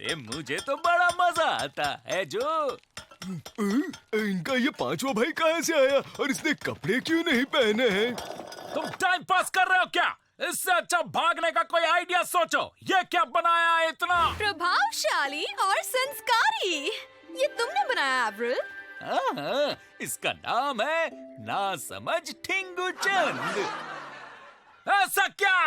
अरे मुझे तो बड़ा मजा आता है जो। इनका ये पांचवा भाई कहाँ से आया और इसने कपड़े क्यों नहीं पहने हैं? तुम टाइम पास कर रहे हो क्या? इससे अच्छा भागने का कोई आइडिया सोचो। ये क्या बनाया है इतना? प्रभावशाली और संस्कारी। ये तुमने बनाया एवरिल? हाँ, इसका नाम है ना समझ ठिंगू चंद। ऐसा क्या?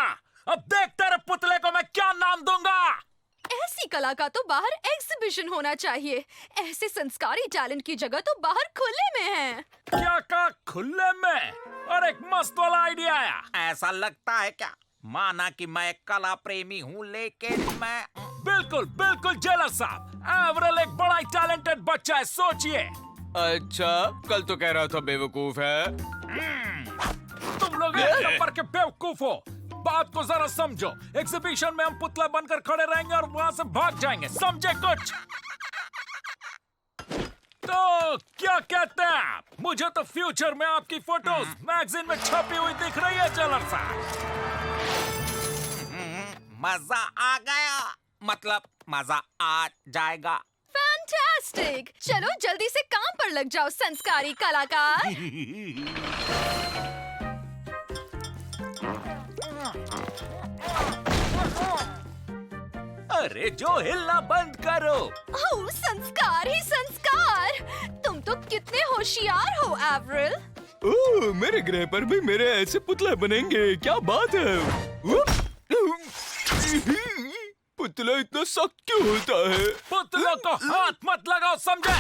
अब देख तेरे पुतले को मैं क्या नाम दूंगा। ऐसी कला का तो बाहर एग्जीबिशन होना चाहिए। ऐसे संस्कारी टैलेंट की जगह तो बाहर खुले में है। क्या का खुले में? और एक मस्त वाला आइडिया आया। ऐसा लगता है क्या? माना कि मैं कला प्रेमी हूँ, लेकिन मैं बिल्कुल बिल्कुल जेलर साहब, एवरेल एक बड़ा ही टैलेंटेड बच्चा है, सोचिए। अच्छा, कल तो कह रहा था बेवकूफ है। तुम लोग एक नंबर के बेवकूफ हो। बात को जरा समझो। एग्जीबिशन में हम पुतला बनकर खड़े रहेंगे और वहां से भाग जाएंगे, समझे कुछ? तो क्या कहते हैं आप? मुझे तो फ्यूचर में आपकी फोटोज मैगजीन में छपी हुई दिख रही है जेलर साहब। मजा आ गया। मतलब मजा आ जाएगा। फैंटास्टिक! चलो जल्दी से काम पर लग जाओ संस्कारी कलाकार। अरे जो हिलना बंद करो। ओह, संस्कार ही संस्कार। तुम तो कितने होशियार हो एवरिल। ओह, मेरे ग्रह पर भी मेरे ऐसे पुतले बनेंगे, क्या बात है। पुतला इतना सख्त क्यों होता है? पुतलों को हाथ मत लगाओ, समझे?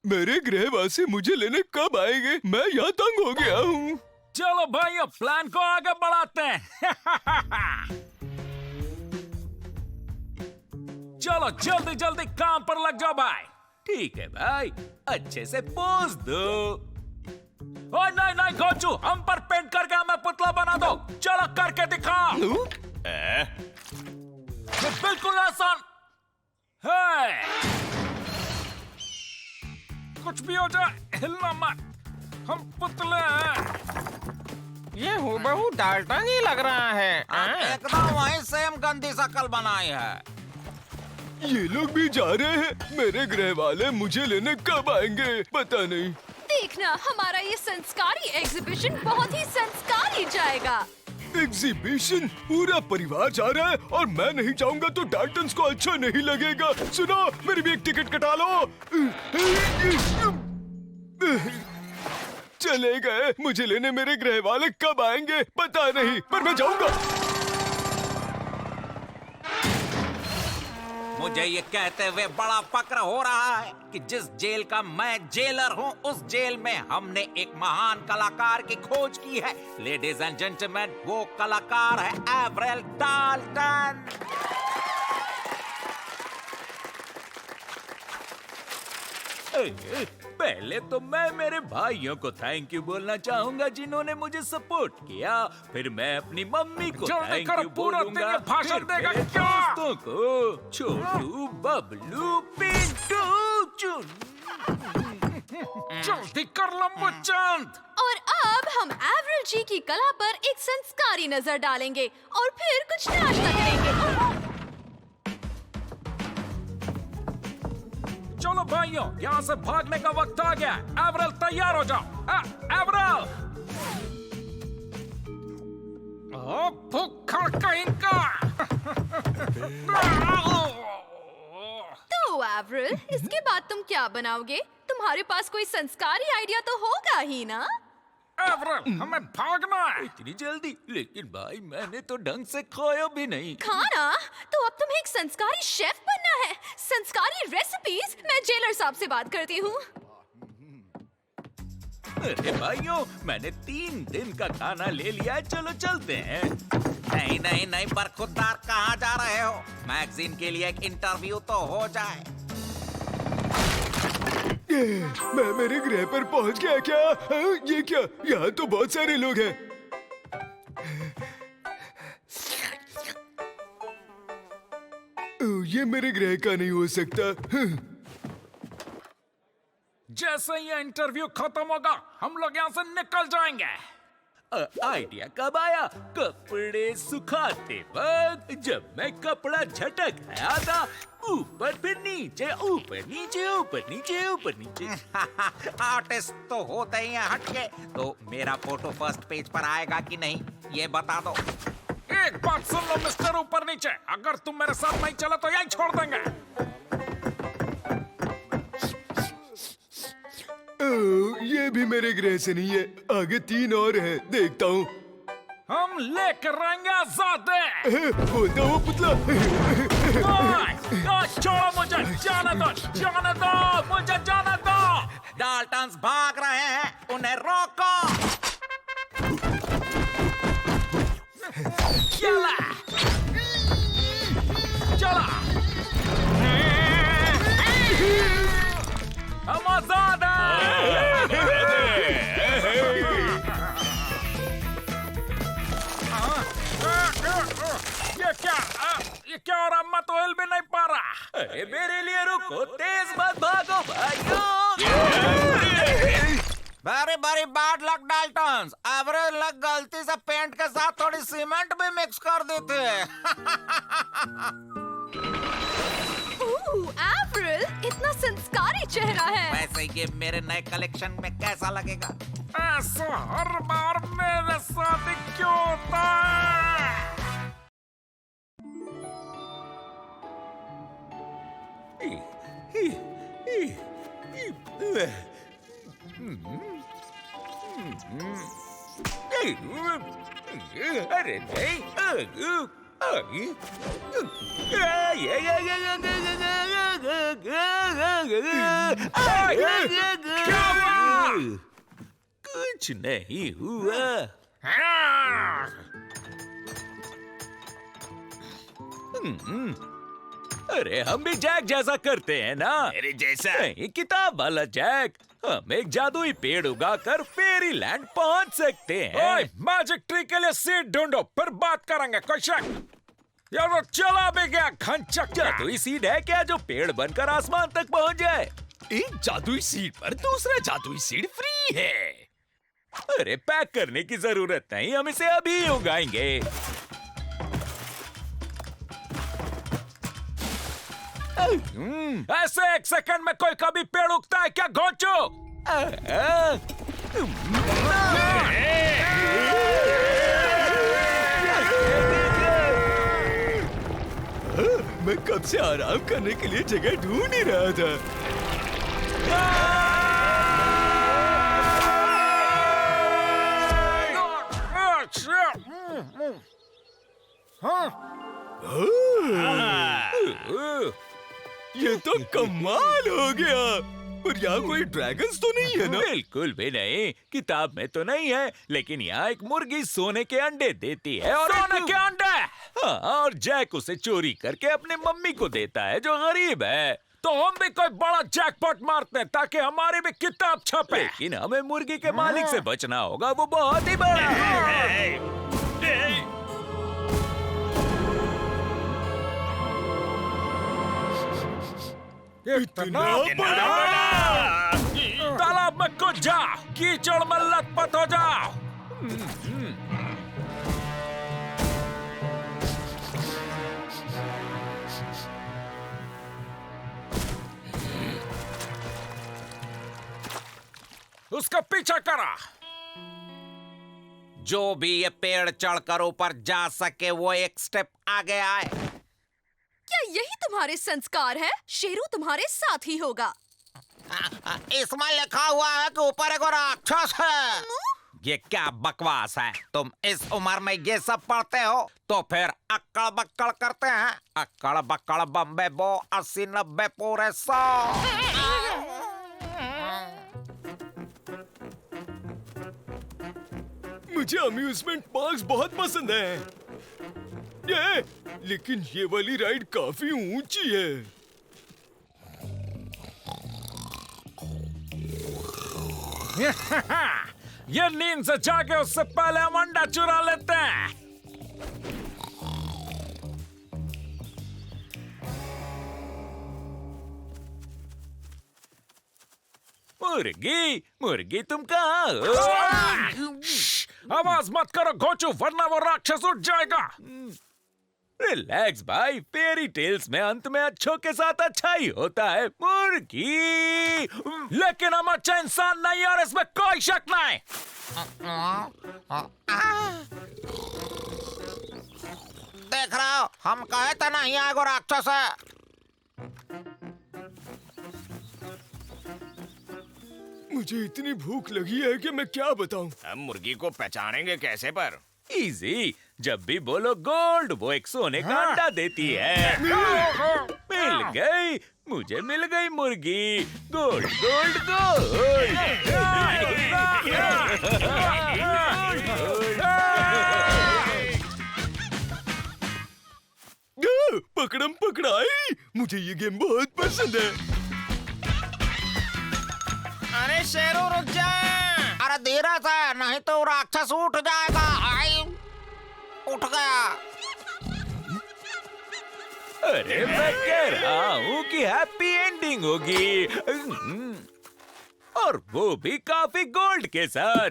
मेरे ग्रहवासी मुझे लेने कब आएंगे? मैं यहाँ तंग हो गया हूँ। चलो भाइयों, प्लान को आगे बढ़ाते हैं। चलो जल्दी जल्दी काम पर लग जाओ भाई। ठीक है भाई, अच्छे से पोज दो। ओ नहीं नहीं गोचू, हम पर पेंट करके हमें पुतला बना दो। चलो करके दिखाओ। ये बिल्कुल आसान है। कुछ भी हो जाए, हिलना मत। हम पुतले हैं। ये हूबहू डाल्टन ही लग रहा है। एकदम वही सेम गंदी शक्ल बनाई है। ये लोग भी जा रहे हैं। मेरे ग्रह वाले मुझे लेने कब आएंगे पता नहीं। देखना, हमारा ये संस्कारी एग्जीबिशन बहुत ही संस्कारी जाएगा। एग्जीबिशन? पूरा परिवार जा रहा है और मैं नहीं जाऊंगा तो डाल्टन्स को अच्छा नहीं लगेगा। सुनो, मेरी भी एक टिकट कटा लो। चले गए। मुझे लेने मेरे ग्रह वाले कब आएंगे पता नहीं, पर मैं जाऊंगा। मुझे ये कहते हुए बड़ा फक्र हो रहा है कि जिस जेल का मैं जेलर हूँ, उस जेल में हमने एक महान कलाकार की खोज की है। लेडीज एंड जेंटलमैन, वो कलाकार है एवरेल डाल्टन। पहले तो मैं मेरे भाइयों को थैंक यू बोलना चाहूंगा जिन्होंने मुझे सपोर्ट किया। फिर मैं अपनी मम्मी को थैंक यू बोलूंगा। भाषण फिर देगा मेरे क्या? दोस्तों को, छोटू, बबलू, पिंटू, चुन। जल्दी कर लंबू चंद। और अब हम एवरिल जी की कला पर एक संस्कारी नजर डालेंगे और फिर कुछ नाश्ता करेंगे। चलो भाइयों, यहाँ से भागने का वक्त आ गया। एवरेल तैयार हो जाओ। एवरेल! भूखा कहीं का। तो एवरिल, इसके बाद तुम क्या बनाओगे? तुम्हारे पास कोई संस्कारी आइडिया तो होगा ही ना? एवरेल, हमें भागना है। इतनी जल्दी? लेकिन भाई मैंने तो ढंग से खाया भी नहीं। खाना? तो अब तुम्हें एक संस्कारी शेफ बनना है। संस्कारी रेसिपीज? मैं जेलर साहब से बात करती हूँ। अरे भाइयों, मैंने 3 दिन का खाना ले लिया है, चलो चलते हैं। नहीं नहीं नहीं, बरखुरदार कहाँ जा रहे हो? मैगजीन के लिए एक इंटरव्यू तो हो जाए। मैं मेरे ग्रह पर पहुंच गया क्या? ये क्या? यहाँ तो बहुत सारे लोग हैं। ये मेरे ग्रह का नहीं हो सकता। जैसे ही ये इंटरव्यू खत्म होगा, हम लोग यहाँ से निकल जाएंगे। आइडिया कब आया? कपड़े सुखाते वक्त जब मैं कपड़ा झटक आया था, ऊपर फिर नीचे, ऊपर नीचे, ऊपर नीचे, ऊपर नीचे। आर्टिस्ट तो होते ही हैं हटके। तो मेरा फोटो फर्स्ट पेज पर आएगा कि नहीं, ये बता दो। एक बात सुन लो मिस्टर ऊपर नीचे, अगर तुम मेरे साथ नहीं चले तो यहीं छोड़ देंगे। ये भी मेरे ग्रह से नहीं है, आगे 3 और है, देखता हूँ। हम लेकर आएंगे आजादी। बोलता हूँ पुतला। छोड़ो मुझे, जाने दो, जाने दो, मुझे जाने दो। डाल्टन्स भाग रहे हैं, उन्हें रोको। चला, चला। हम आजाद ये क्या हो रहा? मैं तो हिल भी नहीं पा रहा। अरे मेरे लिए रुको, तेज मत भागो भाइयों। Very very bad luck Dalton's. Average luck गलती से पेंट के साथ थोड़ी सीमेंट भी मिक्स कर देते हैं। एवरेल, इतना संस्कारी चेहरा है। वैसे ये मेरे नए कलेक्शन में कैसा लगेगा? ऐसा हर बार मेरे साथ ही क्यों होता है? अरे नहीं, कुछ नहीं हुआ। अरे हम भी जैक जैसा करते हैं ना, मेरे जैसा नहीं, किताब वाला जैक। हम एक जादुई पेड़ उगाकर फेरी लैंड पहुंच सकते हैं। ओए, मैजिक ट्री के लिए सीड ढूंढो, फिर बात करेंगे। कोई शक? ये वो चला भी गया खंचक। जादुई सीड है क्या जो पेड़ बनकर आसमान तक पहुंच जाए? एक जादुई सीड पर दूसरा जादुई सीड फ्री है। अरे पैक करने की जरूरत नहीं, हम इसे अभी उगाएंगे। ऐसे 1 सेकंड में कोई कभी पेड़ उगता है क्या घोंचू? मैं कब से आराम करने के लिए जगह ढूंढ ही रहा था। ये तो कमाल हो गया। पर यहाँ कोई ड्रैगन्स तो नहीं है ना? बिल्कुल भी नहीं, किताब में तो नहीं है, लेकिन यहाँ एक मुर्गी सोने के अंडे देती है। और सोने के अंडे? हाँ, और जैक उसे चोरी करके अपने मम्मी को देता है जो गरीब है। तो हम भी कोई बड़ा जैकपॉट मारते हैं ताकि हमारी भी किताब छपे। लेकिन हमें मुर्गी के मालिक से बचना होगा, वो बहुत ही बड़ा है। इतना बड़ा? तालाब में कूद जा, कीचड़ में लथपथ हो जाओ। उसका पीछा करा। जो भी ये पेड़ चढ़कर ऊपर जा सके वो एक स्टेप आगे आए। क्या यही तुम्हारे संस्कार है? शेरू तुम्हारे साथ ही होगा। इसमें लिखा हुआ है कि ऊपर एक राक्षस है। ये क्या बकवास है? तुम इस उम्र में ये सब पढ़ते हो तो फिर अक्कड़ बक्कड़ करते हैं। अक्कड़ बक्कड़ बम्बे बो 80 90 पूरे 100। मुझे अम्यूजमेंट पार्क्स बहुत पसंद है। लेकिन ये वाली राइड काफी ऊंची है। ये नींद से जाके उससे पहले हम अंडा चुरा लेते हैं। मुर्गी, मुर्गी तुम कहाँ हो? आवाज मत करो गोचू, वरना वो राक्षस उठ जाएगा। रिलैक्स भाई, फेरी टेल्स में अंत में अच्छों के साथ अच्छा ही होता है। मुर्गी लेकिन हम अच्छा इंसान नहीं और इसमें कोई शक नहीं। देख रहे हो, हम कहे थे ना यहाँ एगो राक्षस है। मुझे इतनी भूख लगी है कि मैं क्या बताऊं। हम मुर्गी को पहचानेंगे कैसे पर? इजी, जब भी बोलो गोल्ड वो एक सोने का अंडा देती है। मिल गई, मुझे मिल गई मुर्गी। Gold gold gold. पकड़म पकड़ाई, मुझे ये गेम बहुत पसंद है। अरे शेरू रुक जा। अरे धीरे से, नहीं तो राक्षस उठ जाएगा। आई, उठ गया। अरे मैं कह रहा हूँ कि हैप्पी एंडिंग होगी, और वो भी काफी गोल्ड के साथ।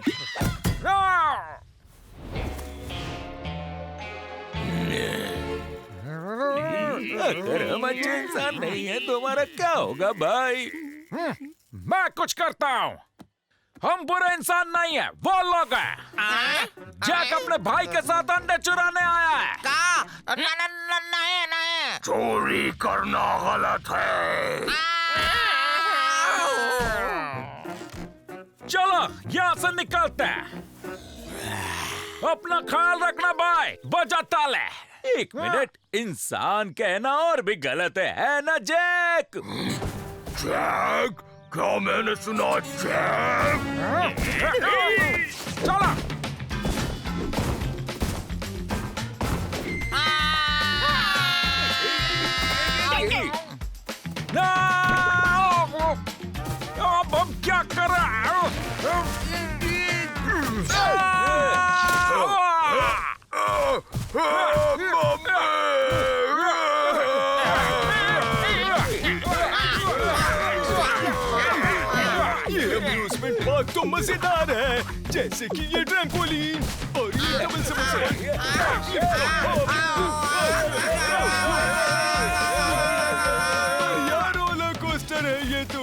अगर हम अच्छे इंसान नहीं है तो हमारा क्या होगा भाई? मैं कुछ करता हूँ। हम बुरे इंसान नहीं है, वो लोग हैं। जैक अपने भाई के साथ अंडे चुराने आया है। का? नहीं नहीं। चोरी करना गलत है। चलो यहाँ से निकलते हैं। अपना ख्याल रखना भाई, बजा ताले। एक मिनट, इंसान कहना और भी गलत है ना जैक? जैक? क्या मैंने सुना जैक? चलो। अब हम क्या कर रहे ये अम्यूजमेंट पार्क तो मजेदार है, जैसे कि ये ट्रैम्पोलिन और ये डबल समोसा। यार रोलर कोस्टर है ये तो।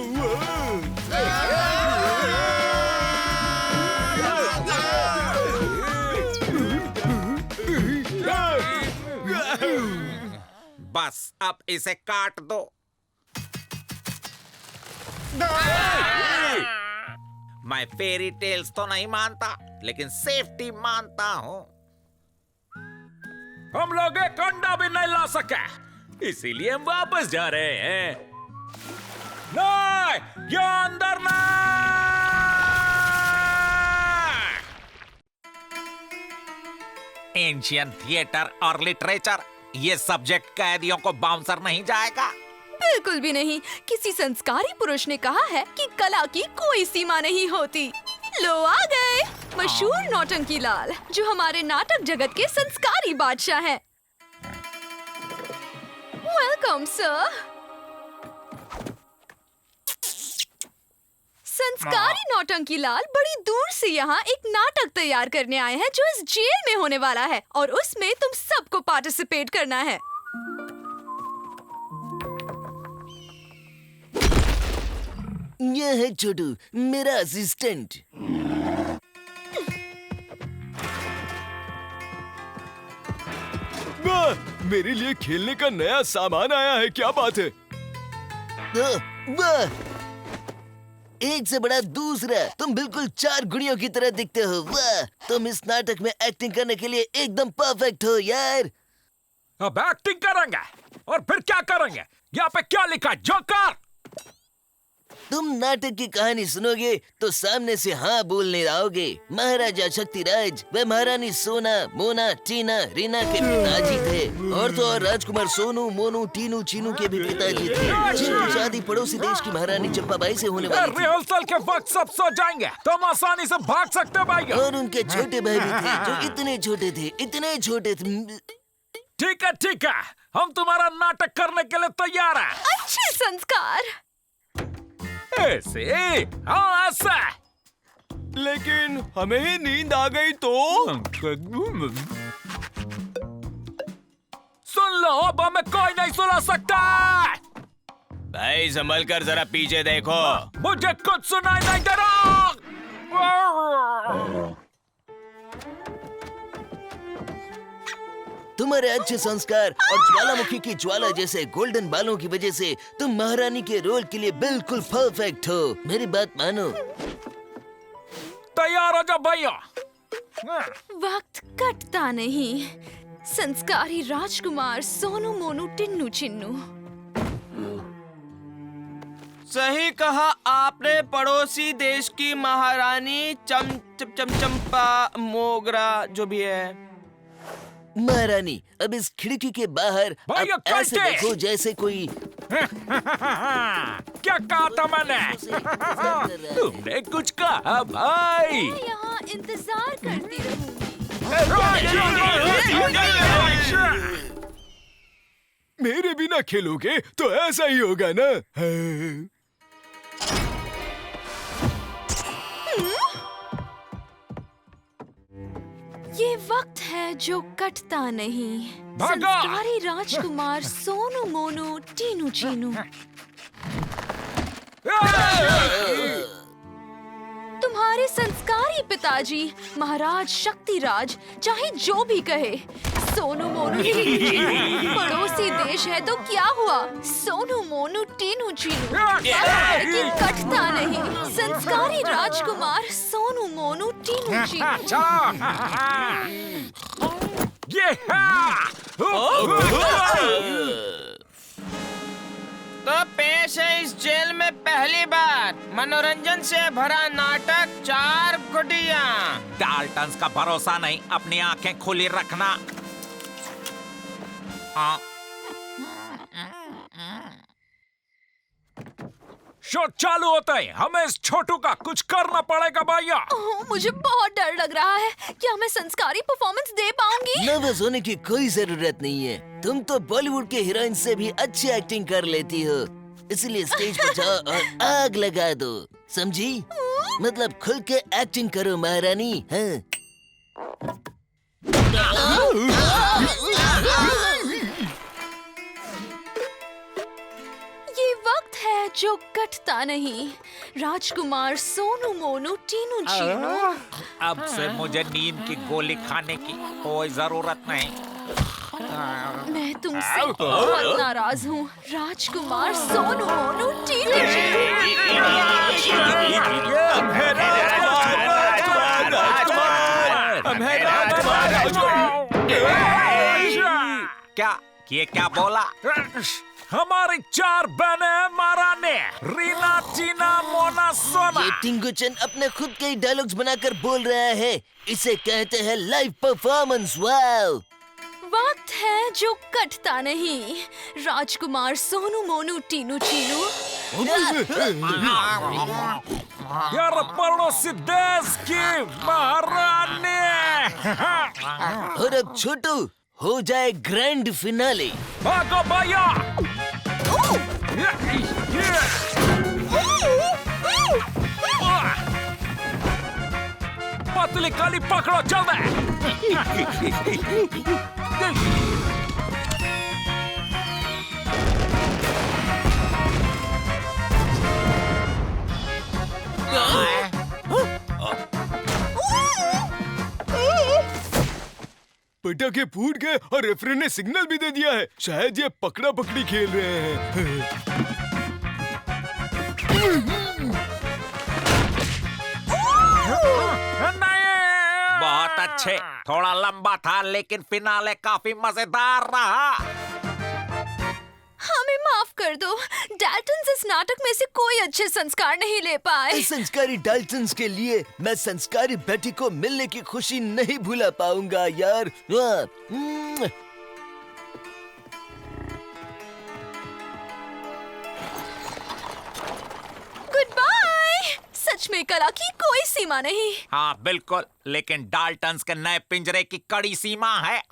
बस अब इसे काट दो। मैं फेरी टेल्स तो नहीं मानता, लेकिन सेफ्टी मानता हूँ। हम लोग एक अंडा भी नहीं ला सके, इसीलिए हम वापस जा रहे हैं। नहीं, ये अंदर नहीं। एंशियंट थिएटर और लिटरेचर, ये सब्जेक्ट कैदियों को बाउंसर नहीं जाएगा। बिल्कुल भी नहीं। किसी संस्कारी पुरुष ने कहा है कि कला की कोई सीमा नहीं होती। लो आ गए मशहूर नौटंकी लाल, जो हमारे नाटक जगत के संस्कारी बादशाह हैं। Welcome sir. संस्कारी नौटंकी लाल बड़ी दूर से यहाँ एक नाटक तैयार करने आए हैं जो इस जेल में होने वाला है, और उसमें तुम सबको पार्टिसिपेट करना है। यह है छोटू, मेरा असिस्टेंट। वाह, मेरे लिए खेलने का नया सामान आया है, क्या बात है। वाह, एक से बड़ा दूसरा, तुम बिल्कुल 4 गुड़ियों की तरह दिखते हो। वाह, तुम इस नाटक में एक्टिंग करने के लिए एकदम परफेक्ट हो यार। अब एक्टिंग करेंगे और फिर क्या करेंगे? यहाँ पे क्या लिखा है? जोकर। तुम नाटक की कहानी सुनोगे तो सामने से हाँ बोलने आओगे। महाराजा शक्तिराज वे महारानी सोना, मोना, टीना, रीना के पिताजी थे, और तो और राजकुमार सोनू, मोनू, टीनू, चीनू के भी पिताजी थे, जिनकी शादी पड़ोसी देश की महारानी चंपाबाई से होने वाली थी। रिहर्सल के वक्त सब सो जाएंगे, तुम आसानी से भाग सकते हो भाई। और उनके छोटे भाई भी थे जो इतने छोटे थे, इतने छोटे थे। ठीक है, हम तुम्हारा नाटक करने के लिए तैयार हैं। अच्छे संस्कार। ऐसे? हाँ ऐसा। लेकिन हमें ही नींद आ गई तो? सुन लो, अब हमें कोई नहीं सुना सकता। भाई संभल कर जरा पीछे देखो। मुझे कुछ सुनाई नहीं दे रहा। तुम्हारे अच्छे संस्कार और ज्वालामुखी की ज्वाला जैसे गोल्डन बालों की वजह से तुम महारानी के रोल के लिए बिल्कुल परफेक्ट हो। मेरी बात मानो। तैयार हो जाओ भैया। वक्त कटता नहीं। संस्कारी राजकुमार सोनू मोनू टिन्नू चिन्नू। सही कहा आपने, पड़ोसी देश की महारानी चंपा मोगरा जो भी है। महारानी, अब इस खिड़की के बाहर भैया, अब ऐसे कटे! देखो जैसे कोई क्या कहा था मैंने? तुमने कुछ कहा भाई? मैं यहाँ इंतजार करती रहूंगी। मेरे बिना खेलोगे तो ऐसा ही होगा ना? ये वक्त है जो कटता नहीं। भागा! संस्कारी राजकुमार सोनू मोनू टीनू चीनू। तुम्हारे संस्कारी पिताजी महाराज शक्तिराज चाहे जो भी कहे, सोनू मोनू टीनू चीनू पड़ोसी देश है तो क्या हुआ? सोनू मोनू टीनू चीनू कि कटता नहीं। संस्कारी राजकुमार सोनू मोनू टीनू चीनू। ये तो पेश है इस जेल में पहली बार मनोरंजन से भरा नाटक 4 गुडिया। डाल्टन्स का भरोसा नहीं, अपनी आंखें खुली रखना। हाँ, शो चालू होता है, हमें इस छोटू का कुछ करना पड़ेगा भैया। ओह, मुझे बहुत डर लग रहा है। क्या मैं संस्कारी परफॉर्मेंस दे पाऊंगी? नर्वस होने की कोई जरूरत नहीं है। तुम तो बॉलीवुड के हीरोइन से भी अच्छी एक्टिंग कर लेती हो, इसलिए स्टेज पर जाओ और आग लगा दो, समझी? मतलब खुल के एक्टिंग करो महारानी। हाँ। ये वक्त है जो कटता नहीं। राजकुमार सोनू मोनू टीनू चीनू। अब से मुझे नींद की गोली खाने की कोई जरूरत नहीं। मैं तुमसे बहुत नाराज हूँ। राजकुमार सोनू मोनू टीनू क्या बोला? हमारी 4 बहनें हैं महारानी, रीना, टीना, मोना, सोना। ये टिंगुचन अपने खुद के ही डायलॉग्स बनाकर बोल रहा है। इसे कहते हैं लाइव परफॉर्मेंस। वाओ! वक्त है जो कटता नहीं। राजकुमार सोनू मोनू टीनू चीनू। यार पड़ोसी देश की महारानी। और अब छोटू हो जाए ग्रैंड फिनाले। भागो भैया। पतली काली पकड़ो, जल्दी। पटाखे फूट गए और रेफरी ने सिग्नल भी दे दिया है। शायद ये पकड़ा पकड़ी खेल रहे हैं। बहुत अच्छे, थोड़ा लंबा था लेकिन फिनाले काफी मजेदार रहा। हमें माफ कर दो। डाल्टन्स इस नाटक में से कोई अच्छे संस्कार नहीं ले पाए। संस्कारी डाल्टन्स के लिए मैं संस्कारी बेटी को मिलने की खुशी नहीं भूला पाऊंगा यार। Good bye. सच में कला की कोई सीमा नहीं। हाँ बिल्कुल, लेकिन डाल्टन्स के नए पिंजरे की कड़ी सीमा है।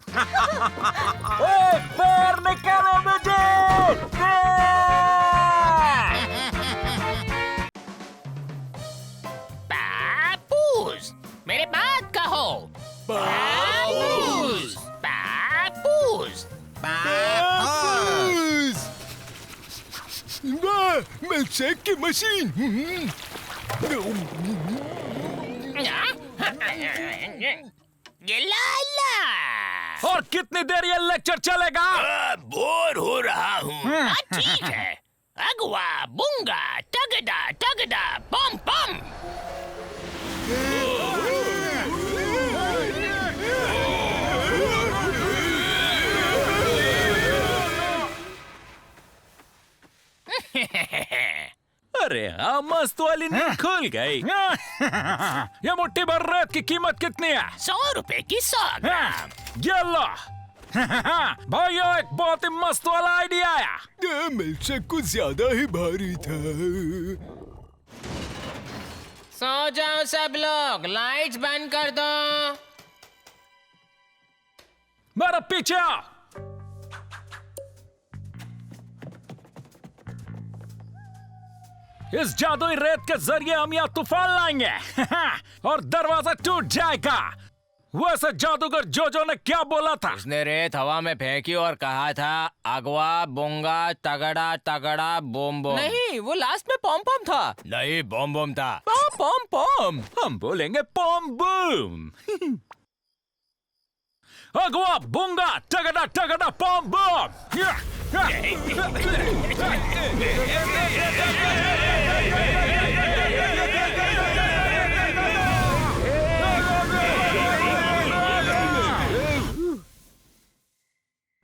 बाहर निकालो मुझे। पापू कहो। पापूस, पापूस। पापूस। वाह, मिल्कशेक की मशीन। लाला। और कितनी देर ये लेक्चर चलेगा? बोर हो रहा हूँ। ठीक है। अगवा बुंगा टगड़ा टगड़ा पम पम। अरे हाँ, मस्त वाली नींद खुल गई। ये मुट्ठी भर रेत की कीमत कितनी है? 100 रुपए की 100 ग्राम। ये लो। भाइयों, एक बहुत ही मस्त वाला आइडिया आया। ये मिल्कशेक कुछ ज्यादा ही भारी था। सो जाओ सब लोग, लाइट्स बंद कर दो। मेरे पीछे आओ। इस जादुई रेत के जरिए हम यहाँ तूफान लाएंगे और दरवाजा टूट जाएगा। वैसे जादूगर जोजो ने क्या बोला था? उसने रेत हवा में फेंकी और कहा था अगवा बुंगा तगड़ा तगड़ा बोम बोम। नहीं, वो लास्ट में पॉम पॉम था। नहीं, बोम बोम था। पॉम पॉम। हम बोलेंगे पॉम बूम। अगवा बुंगा तगड़ा तगड़ा पॉम बम।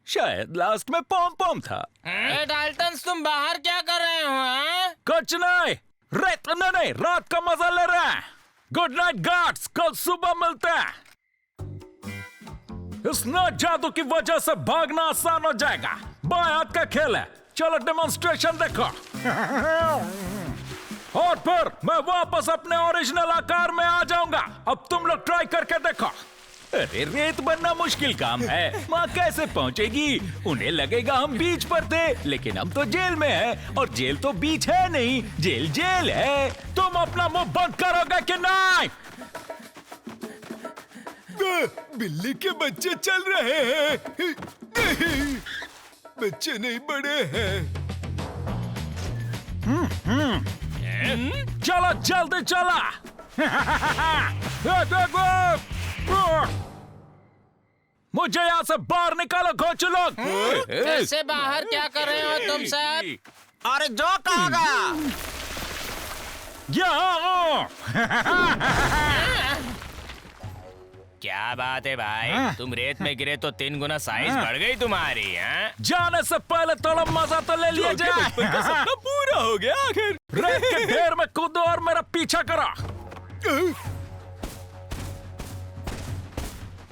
शायद लास्ट में पॉम पॉम था। डाल्टन, तुम बाहर क्या कर रहे हो? हाँ? कुछ नहीं, रेत नहीं, रात का मजा ले रहे हैं। गुड नाइट गार्ड्स, कल सुबह मिलते हैं। इस नए जादू की वजह से भागना आसान हो जाएगा। बाएं हाथ का खेल है। चलो डेमोन्स्ट्रेशन देखो। और फिर मैं वापस अपने ओरिजिनल आकार में आ जाऊंगा। अब तुम लोग ट्राई करके देखो। अरे रेत बनना मुश्किल काम है, माँ कैसे पहुँचेगी? उन्हें लगेगा हम बीच पर थे, लेकिन हम तो जेल में हैं और जेल तो बीच है नहीं, जेल जेल है। तुम अपना मुंह बंद करोगे कि नहीं? बिल्ली के बच्चे चल रहे हैं। नहीं, बच्चे नहीं, बड़े हैं। चलो जल्दी चला। मुझे यहाँ से बाहर निकालो घोंचू लोग। कैसे बाहर क्या कर रहे हो तुम सब? अरे जो कहा गया। यहाँ क्या बात है भाई, तुम रेत में गिरे तो 3 गुना साइज बढ़ गई तुम्हारी। हाँ? जाने से पहले थोड़ा मजा तो ले लिया जाए। सपना पूरा हो गया आखिर। रेत के ढेर में कूदो और मेरा पीछा करो।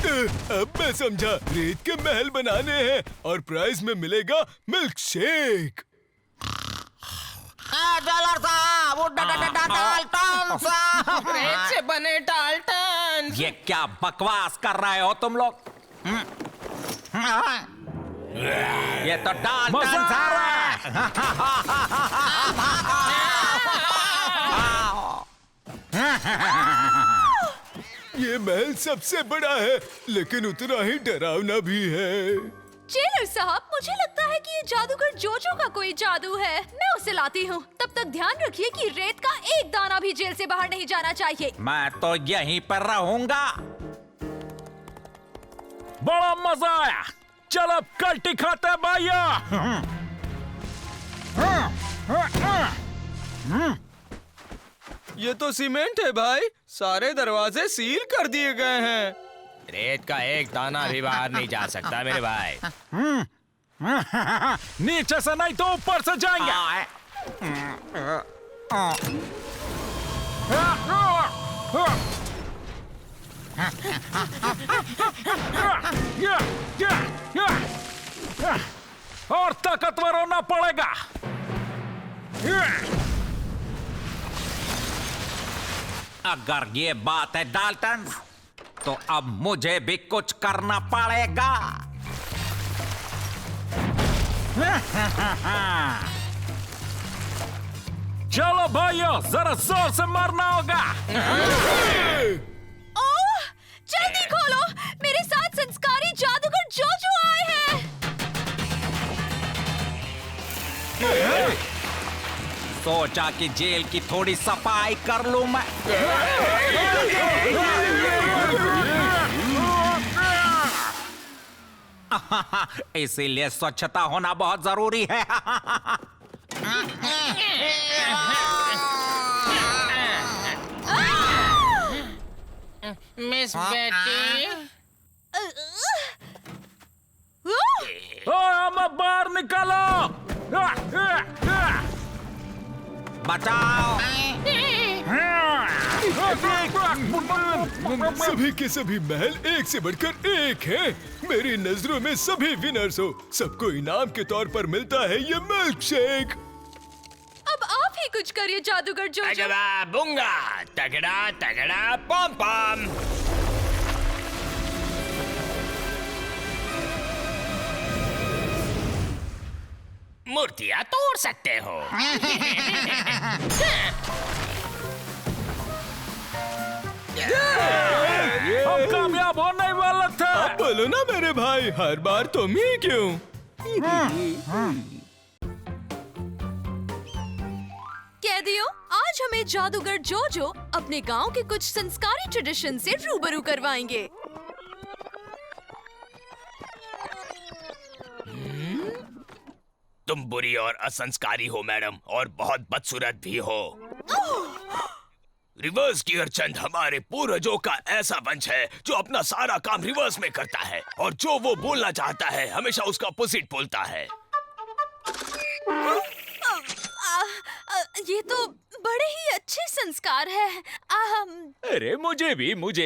अब मैं समझा, रेत के महल बनाने हैं और प्राइज में मिलेगा मिल्क शेक। जेलर साहब, वो डाल्टन साहब। रेत से बने डाल्टन। ये क्या बकवास कर रहे हो तुम लोग? ये तो डाल्टन मजा आ रहा है। ये महल सबसे बड़ा है, लेकिन उतना ही डरावना भी है। जेलर साहब, मुझे लगता है कि ये जादूगर जोजो का कोई जादू है। मैं उसे लाती हूँ। तब तक ध्यान रखिए कि रेत का एक दाना भी जेल से बाहर नहीं जाना चाहिए। मैं तो यहीं पर रहूंगा। बड़ा मजा आया। चलो अब कल्टी खाते हैं भाइयों। ये तो सीमेंट है भाई, सारे दरवाजे सील कर दिए गए हैं। रेत का एक दाना भी बाहर नहीं जा सकता मेरे भाई। नीचे से नहीं तो ऊपर से जाएंगे। और ताकतवर होना पड़ेगा। अगर ये बात है डाल्टन, तो अब मुझे भी कुछ करना पड़ेगा। चलो भाइयों, जरा जोर से मारना होगा। ओह, सोचा कि जेल की थोड़ी सफाई कर लूं मैं। इसीलिए स्वच्छता होना बहुत जरूरी है। मिस बेटी, हमें बाहर निकालो। बचाओ। सभी के सभी महल एक से बढ़कर एक हैं। मेरी नजरों में सभी विनर्स हो। सबको इनाम के तौर पर मिलता है ये मिल्क शेक। अब आप ही कुछ करिए जादूगर जोजो। अजबा बुंगा, तगड़ा तगड़ा पम पम। मूर्तियां तोड़ सकते हो। हम कामयाब होने वाले थे। बोलो ना मेरे भाई, हर बार तुम ही क्यों? कैदियों, आज हमें जादूगर जोजो अपने गांव के कुछ संस्कारी ट्रेडिशन से रूबरू करवाएंगे। तुम बुरी और असंस्कारी हो मैडम, और बहुत बदसूरत भी हो। रिवर्स गियर चंद हमारे पूर्वजों का ऐसा वंश है जो अपना सारा काम रिवर्स में करता है, और जो वो बोलना चाहता है हमेशा उसका अपोजिट बोलता है। ये तो बड़े ही अच्छे संस्कार है। अरे मुझे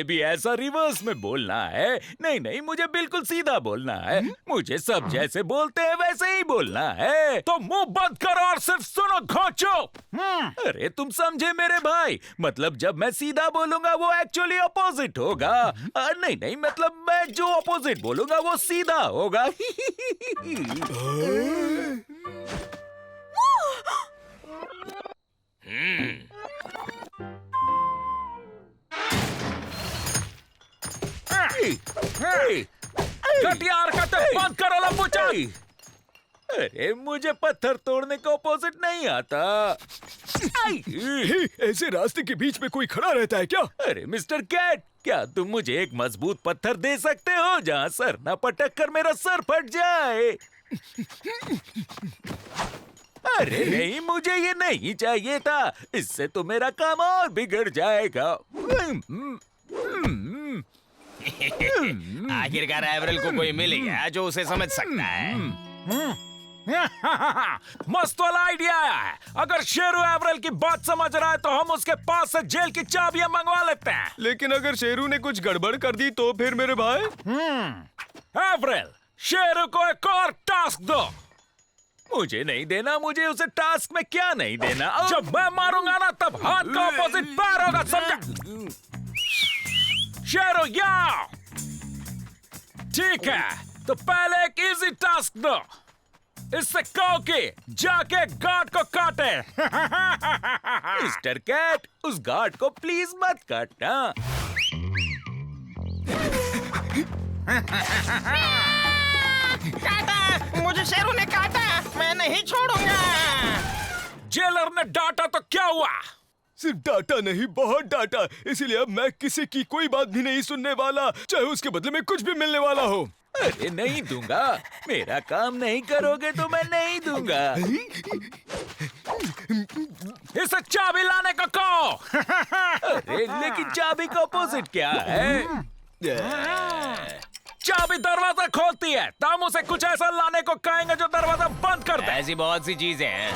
भी ऐसा रिवर्स में बोलना है। नहीं नहीं, मुझे बिल्कुल सीधा बोलना है। मुझे सब जैसे बोलते हैं वैसे ही बोलना है। तो मुंह बंद करो और सिर्फ सुनो घोंचो। अरे तुम समझे मेरे भाई, मतलब जब मैं सीधा बोलूंगा वो एक्चुअली अपोजिट होगा। नहीं नहीं, मतलब मैं जो अपोजिट बोलूंगा वो सीधा होगा। घटिया हरकतें बंद करो लंबूचान। अरे मुझे पत्थर तोड़ने का अपोजिट नहीं आता। ऐसे रास्ते के बीच में कोई खड़ा रहता है क्या? अरे मिस्टर कैट, क्या तुम मुझे एक मजबूत पत्थर दे सकते हो जहाँ सर न पटक कर मेरा सर फट जाए? अरे नहीं, मुझे ये नहीं चाहिए था। इससे तो मेरा काम और बिगड़ जाएगा। आखिरकार एवरेल को कोई मिल गया जो उसे समझ सकता है। मस्त वाला आइडिया है। अगर शेरू एवरेल की बात समझ रहा है तो हम उसके पास से जेल की चाबियां मंगवा लेते हैं। लेकिन अगर शेरू ने कुछ गड़बड़ कर दी तो फिर मेरे भाई? एवरेल, शेरू को एक और टास्क दो। मुझे नहीं देना, मुझे उसे टास्क में क्या नहीं देना। जब मैं मारूंगा ना तब हाथ का ऑपोजिट पैर होगा, समझा? शेरू या ठीक है, तो पहले एक इजी टास्क दो। इससे कहो कि जाके गार्ड को काटे। मिस्टर कैट, उस गार्ड को प्लीज मत काटना। काटा, मुझे शेरू ने काटा, मैं नहीं छोड़ूंगा। जेलर ने डांटा तो क्या हुआ? सिर्फ डांटा नहीं, बहुत डांटा। इसीलिए अब मैं किसी की कोई बात भी नहीं सुनने वाला, चाहे उसके बदले में कुछ भी मिलने वाला हो। अरे नहीं दूंगा। मेरा काम नहीं करोगे तो मैं नहीं दूंगा। इसे चाबी लाने को कहो। अरे लेकिन चाबी का अपोजिट क्या है? चाबी दरवाजा खोलती है, तो हम उसे कुछ ऐसा लाने को कहेंगे जो दरवाजा बंद कर दे। ऐसी बहुत सी चीजें हैं।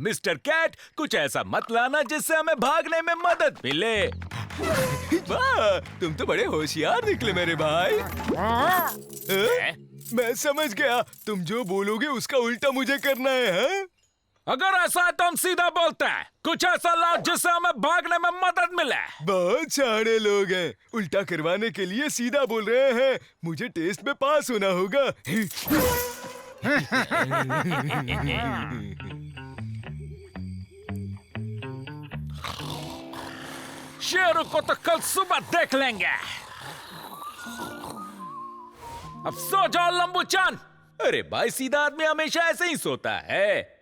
मिस्टर कैट, कुछ ऐसा मत लाना जिससे हमें भागने में मदद मिले। वाह, तुम तो बड़े होशियार निकले मेरे भाई। मैं समझ गया, तुम जो बोलोगे उसका उल्टा मुझे करना है। अगर ऐसा है तो हम सीधा बोलते हैं। कुछ ऐसा लाओ जिससे हमें भागने में मदद मिले। बहुत सारे लोग हैं, उल्टा करवाने के लिए सीधा बोल रहे हैं। मुझे टेस्ट में पास होना होगा। शेरू को तो कल सुबह देख लेंगे। अब सो जाओ लंबूचान। अरे भाई, सीधा आदमी हमेशा ऐसे ही सोता है।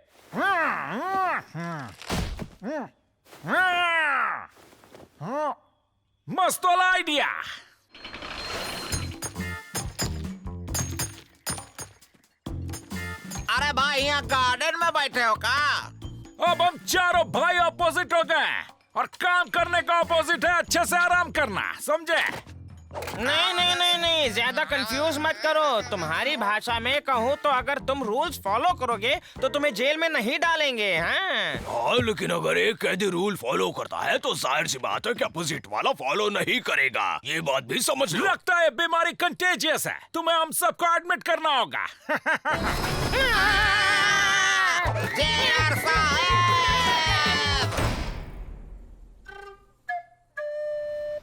मस्त वाला आइडिया। अरे भाई यहाँ गार्डन में बैठे हो का? अब हम चारों भाई अपोजिट हो गए और काम करने का अपोजिट है अच्छे से आराम करना, समझे? नहीं नहीं नहीं नहीं, ज्यादा कंफ्यूज मत करो। तुम्हारी भाषा में कहूँ तो अगर तुम रूल्स फॉलो करोगे तो तुम्हें जेल में नहीं डालेंगे। हाँ, हाँ, लेकिन अगर एक कैदी रूल फॉलो करता है तो जाहिर सी बात है कि अपोजिट वाला फॉलो नहीं करेगा। ये बात भी समझ लो। लगता है बीमारी कंटेजियस है, तुम्हें हम सबको एडमिट करना होगा। जेलर साहब!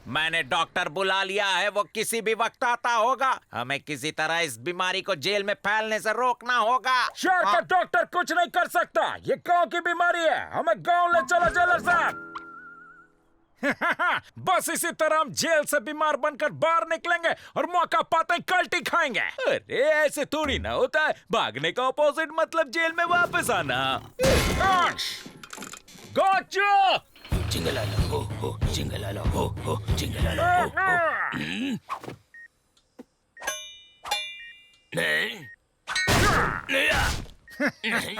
मैंने डॉक्टर बुला लिया है, वो किसी भी वक्त आता होगा। हमें किसी तरह इस बीमारी को जेल में फैलने से रोकना होगा। शहर का डॉक्टर कुछ नहीं कर सकता, ये गांव की बीमारी है। हमें गांव ले चलो जेलर साहब। बस इसी तरह हम जेल से बीमार बनकर बाहर निकलेंगे और मौका पाते ही कल्टी खाएंगे। अरे ऐसे थोड़ी ना होता है, भागने का अपोजिट मतलब जेल में वापस आना। गोचू! जिंगलाला हो, जिंगलाला हो, जिंगलाला हो। नहीं, नहीं, नहीं।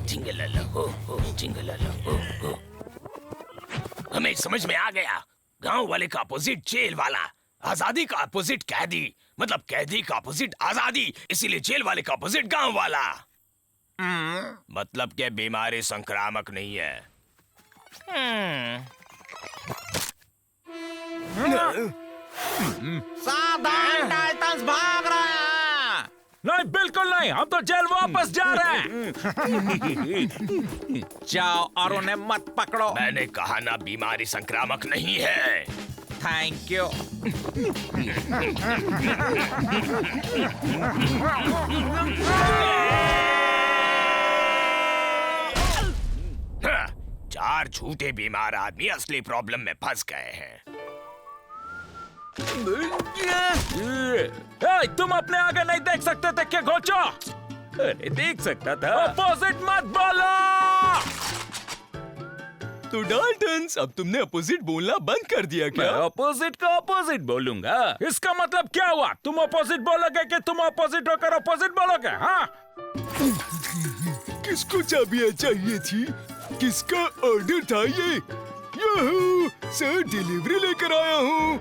जिंगलाला हो, जिंगलाला हो। हमें समझ में आ गया। गांव वाले का अपोजिट जेल वाला, आजादी का अपोजिट कैदी, मतलब कैदी का अपोजिट आजादी, इसीलिए जेल वाले का अपोजिट गांव वाला। मतलब क्या बीमारी संक्रामक नहीं है। सावधान, टाइटन्स भाग रहे हैं। नहीं, बिल्कुल नहीं, हम तो जेल वापस जा रहे हैं। जाओ और उन्हें मत पकड़ो। मैंने कहा ना बीमारी संक्रामक नहीं है। Thank you. हाँ, 4 झूठे बीमार आदमी असली प्रॉब्लम में फंस गए हैं। तुम अपने आगे नहीं देख सकते थे क्या गोचो? अरे देख सकता था। अपोजिट मत बोलो। तो डाल्टन्स, अब तुमने अपोजिट बोलना बंद कर दिया मैं क्या? अपोजिट का अपोजिट बोलूंगा। इसका मतलब क्या हुआ? तुम अपोजिट बोलोगे कि तुम अपोजिट होकर अपोजिट बोलोगे? हाँ, किसको चाबियां चाहिए थी? किसका ऑर्डर था ये? याहू! सर डिलीवरी लेकर आया हूँ।